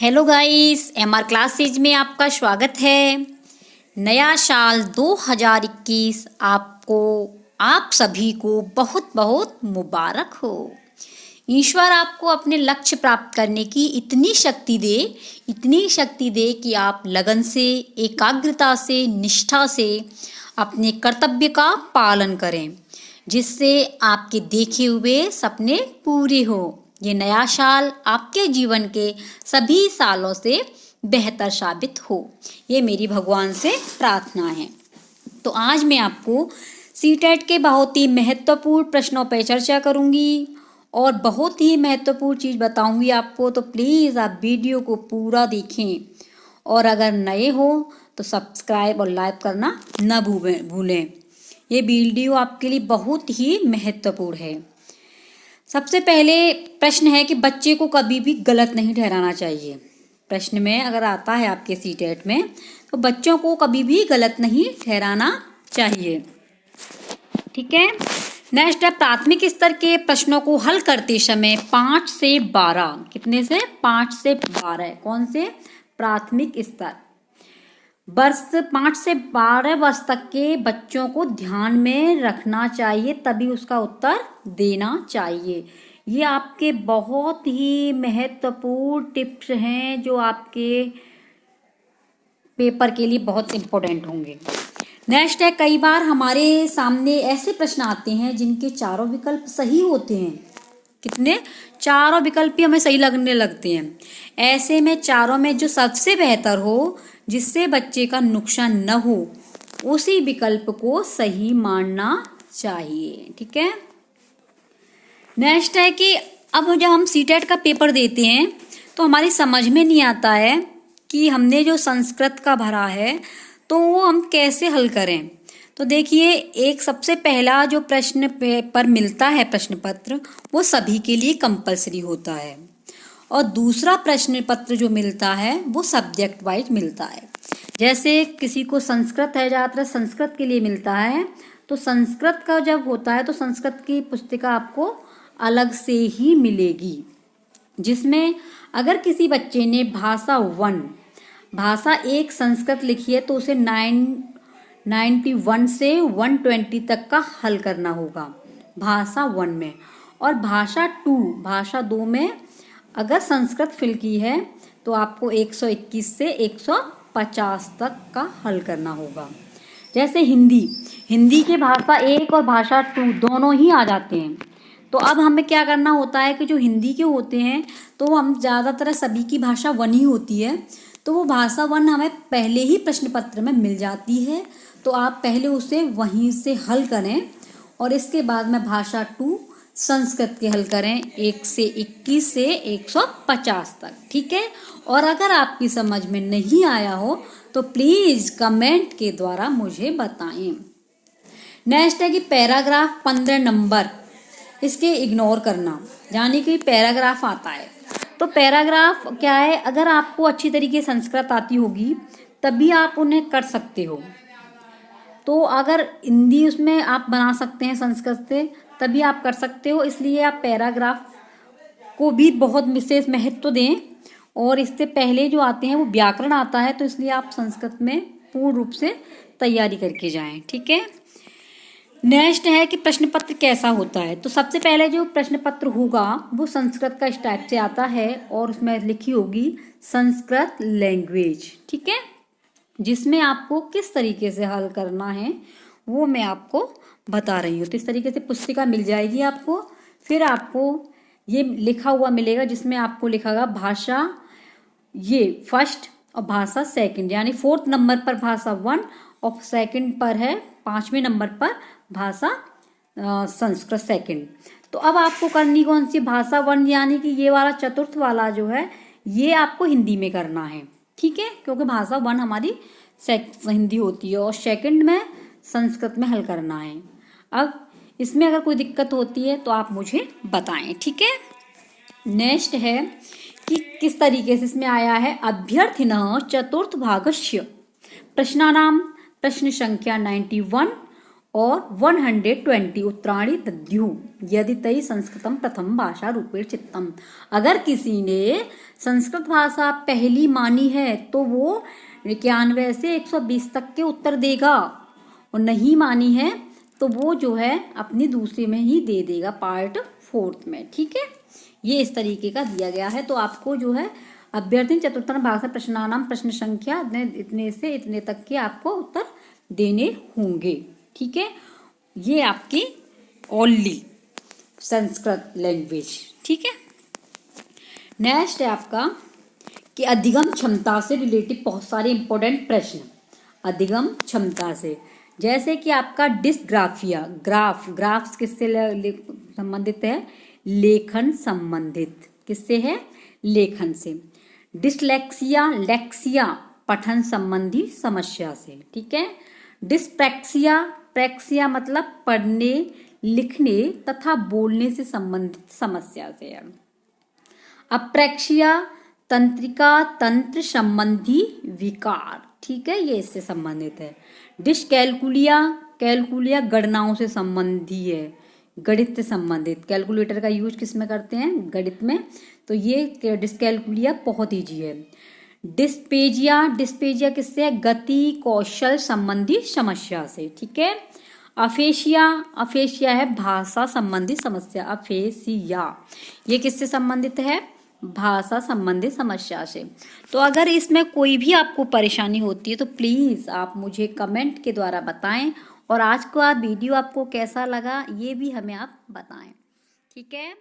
Hello guys, MR classes में आपका स्वागत है। नया साल 2021 आप सभी को बहुत बहुत मुबारक हो। ईश्वर आपको अपने लक्ष्य प्राप्त करने की इतनी शक्ति दे कि आप लगन से, एकाग्रता से, निष्ठा से अपने कर्तव्य का पालन करें, जिससे आपके देखे हुए सपने पूरे हो। ये नया साल आपके जीवन के सभी सालों से बेहतर साबित हो, ये मेरी भगवान से प्रार्थना है। तो आज मैं आपको सीटेट के बहुत ही महत्वपूर्ण प्रश्नों पर चर्चा करूंगी और बहुत ही महत्वपूर्ण चीज़ बताऊंगी आपको। तो प्लीज़ आप वीडियो को पूरा देखें और अगर नए हो तो सब्सक्राइब और लाइक करना न भूलें। ये वीडियो आपके लिए बहुत ही महत्वपूर्ण है। सबसे पहले प्रश्न है कि बच्चे को कभी भी गलत नहीं ठहराना चाहिए। प्रश्न में अगर आता है आपके सीटेट में तो बच्चों को कभी भी गलत नहीं ठहराना चाहिए। ठीक है। नेक्स्ट है, प्राथमिक स्तर के प्रश्नों को हल करते समय 5 से 12, कितने से 5 से 12, कौन से प्राथमिक स्तर, वर्ष 5 से 12 वर्ष तक के बच्चों को ध्यान में रखना चाहिए, तभी उसका उत्तर देना चाहिए। ये आपके बहुत ही महत्वपूर्ण टिप्स हैं जो आपके पेपर के लिए बहुत इम्पोर्टेंट होंगे। नेक्स्ट है, कई बार हमारे सामने ऐसे प्रश्न आते हैं जिनके चारों विकल्प सही होते हैं। कितने? चारों विकल्प ही हमें सही लगने लगते हैं। ऐसे में चारों में जो सबसे बेहतर हो, जिससे बच्चे का नुकसान न हो, उसी विकल्प को सही मानना चाहिए। ठीक है। नेक्स्ट है कि अब जब हम सीटेट का पेपर देते हैं तो हमारी समझ में नहीं आता है कि हमने जो संस्कृत का भरा है तो वो हम कैसे हल करें। तो देखिए, एक सबसे पहला जो प्रश्न पेपर मिलता है, प्रश्न पत्र, वो सभी के लिए कंपलसरी होता है और दूसरा प्रश्न पत्र जो मिलता है वो सब्जेक्ट वाइज मिलता है। जैसे किसी को संस्कृत है, ज़्यादातर संस्कृत के लिए मिलता है, तो संस्कृत का जब होता है तो संस्कृत की पुस्तिका आपको अलग से ही मिलेगी, जिसमें अगर किसी बच्चे ने भाषा 1 संस्कृत लिखी है तो उसे 91 से 120 तक का हल करना होगा भाषा 1 में, और भाषा 2 में अगर संस्कृत फिल की है तो आपको 121 से 150 तक का हल करना होगा। जैसे हिंदी के भाषा 1 और भाषा 2 दोनों ही आ जाते हैं। तो अब हमें क्या करना होता है कि जो हिंदी के होते हैं तो हम ज़्यादातर सभी की भाषा 1 ही होती है, तो वो भाषा 1 हमें पहले ही प्रश्न पत्र में मिल जाती है, तो आप पहले उसे वहीं से हल करें और इसके बाद में भाषा 2 संस्कृत के हल करें 1 से 21 से 150 तक। ठीक है। और अगर आपकी समझ में नहीं आया हो तो प्लीज़ कमेंट के द्वारा मुझे बताएं। नेक्स्ट है कि पैराग्राफ 15 नंबर, इसके इग्नोर करना, यानी कि पैराग्राफ आता है तो पैराग्राफ क्या है, अगर आपको अच्छी तरीके संस्कृत आती होगी तभी आप उन्हें कर सकते हो। तो अगर हिंदी उसमें आप बना सकते हैं संस्कृत से तभी आप कर सकते हो, इसलिए आप पैराग्राफ को भी बहुत विशेष महत्व दें। और इससे पहले जो आते हैं वो व्याकरण आता है, तो इसलिए आप संस्कृत में पूर्ण रूप से तैयारी करके जाएं। ठीक है। नेक्स्ट है कि प्रश्न पत्र कैसा होता है। तो सबसे पहले जो प्रश्न पत्र होगा वो संस्कृत का इस टाइप से आता है और उसमें लिखी होगी संस्कृत लैंग्वेज। ठीक है। जिसमें आपको किस तरीके से हल करना है वो मैं आपको बता रही हूँ। तो इस तरीके से पुस्तिका मिल जाएगी आपको। फिर आपको ये लिखा हुआ मिलेगा जिसमें आपको लिखा होगा भाषा ये 1st और भाषा 2nd, यानी 4th नंबर पर भाषा 1 और 2nd पर है 5वें नंबर पर भाषा संस्कृत 2nd। तो अब आपको करनी कौन सी, भाषा 1 यानी कि ये वाला चतुर्थ वाला जो है ये आपको हिंदी में करना है। ठीक है। क्योंकि भाषा 1 हमारी हिंदी होती है और 2nd में संस्कृत में हल करना है। अब इसमें अगर कोई दिक्कत होती है तो आप मुझे बताएं। ठीक है। नेक्स्ट है कि किस तरीके से इसमें आया है, अभ्यर्थिनः चतुर्थ भागस्य प्रश्नानां प्रश्न संख्या 91 और 120 उत्तराणि दद्युः यदि तै संस्कृतं प्रथम भाषा रूपेण चित्तम। अगर किसी ने संस्कृत भाषा पहली मानी है तो वो 91 से 120 तक के उत्तर देगा, और नहीं मानी है तो वो जो है अपनी दूसरे में ही दे देगा, पार्ट 4 में। ठीक है, ये इस तरीके का दिया गया है। तो आपको जो है अभ्यर्थी चतुर्थन भाषा प्रश्नानाम प्रश्न संख्या इतने से इतने तक के आपको उत्तर देने होंगे। ठीक है, ये आपकी ओनली संस्कृत लैंग्वेज। ठीक है, नेक्स्ट है आपका कि अधिगम क्षमता से रिलेटेड बहुत सारे इंपॉर्टेंट प्रश्न। अधिगम क्षमता से, जैसे कि आपका डिस्ग्राफिया, ग्राफ्स किससे संबंधित है? लेखन संबंधित। किससे है? लेखन से। लेक्सिया पठन संबंधी समस्या से। ठीक है, प्रेक्सिया मतलब पढ़ने, लिखने तथा बोलने से संबंधित समस्या से है। अप्रेक्सिया तंत्रिका तंत्र संबंधी विकार। ठीक है, ये इससे संबंधित है। कैलकुलिया गणनाओं से संबंधी है, गणित से संबंधित। कैलकुलेटर का यूज किस में करते हैं? गणित में। तो ये डिस्कैलकुलिया बहुत ईजी है। डिस्पेजिया किससे है? गति कौशल संबंधी समस्या से। ठीक है, अफेशिया है भाषा संबंधी समस्या। अफेसिया ये किससे संबंधित है? भाषा संबंधी समस्या से। तो अगर इसमें कोई भी आपको परेशानी होती है तो प्लीज़ आप मुझे कमेंट के द्वारा बताएं, और आज का वीडियो आपको कैसा लगा ये भी हमें आप बताएं। ठीक है।